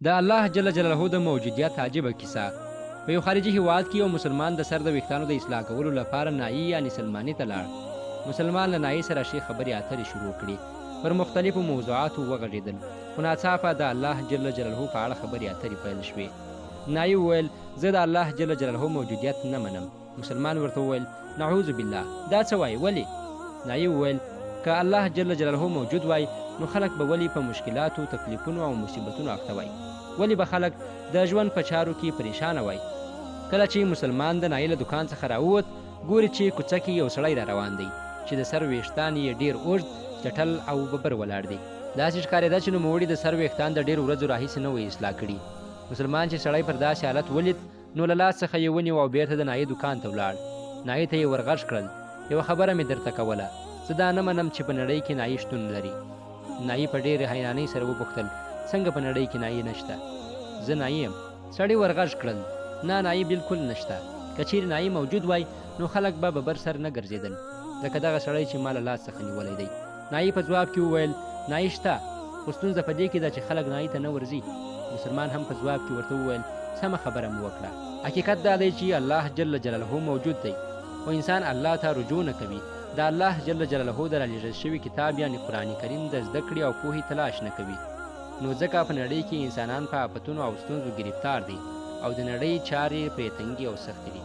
د الله جل جلاله د موجودیت عجیبه کیسه. په یو خارجي هیواد کې یو مسلمان د سر د ویښتانو د اصلاح کولو لپاره نایي یعنې سلماني ته لاړ. مسلمان له نایي سره ښې خبرې اترې شروع کړې، پر مختلفو موضوعاتو وغږېدل، خو ناڅاپه د الله جل جلاله په اړه خبرې اترې پیل شوې. نایي وویل زه د الله جل جلاله موجودیت نه منم. مسلمان ورته وویل نعوذ بالله، دا څه وایي، ولې؟ نایي وویل که الله جل جلاله موجود وای نو خلک به ولې په مشکلاتو، تکلیفونو او مصیبتونو اخته وای؟ ولې به خلک د ژوند په چارو کې پریشانه وای؟ کله چې مسلمان د نایي له دکان څخه راووت، ګوري چې کوڅه کې یو سړی را روان دی چې د سر ویښتان یې ډېر اوږد، چټل او ببر ولاړ دی. داسې ښکارېده چې نوموړي د سر ویښتان د ډېرو ورځو راهیسې نه وی اصلاح کړي. مسلمان چې سړی پر داسې حالت ولید نو له لاس څخه یې ونیو او بېرته د نایي دکان ته ولاړ. نایي ته یې ورغږ کړل یوه خبره مې درته کوله، زه دا نه منم چې په نړۍ کې نایي شتون لري. نایي په ډېرې حیرانۍ سره وپوښتل څنګه په نړۍ کې نایي نشته؟ زه نایي یم. سړي ورغږ کړل نه، نایي بالکل نشته. که چیرې نایي موجود وای نو خلک به ببر سر نه ګرځېدل لکه دغه سړی چې ما له لاس څخه نیولی دی. نایي په ځواب کې وویل نایي شته، خو ستونزه په دې کې ده چې خلک نایي ته نه ورځي. مسلمان هم په ځواب کې ورته وویل سمه خبره مو وکړه. حقیقت دا دی چې الله جل جلاله موجود دی، خو انسان الله ته رجوع نه کوي. د الله جل جلاله د رالیږل شوي کتاب یعنې قرآن کریم د زده کړې او پوهې تلاش نه کوي. نو ځکه په نړۍ کې انسانان په آفتونو او ستونزو ګرفتار دي او د نړۍ چارې پرې تنګې او سختې دي.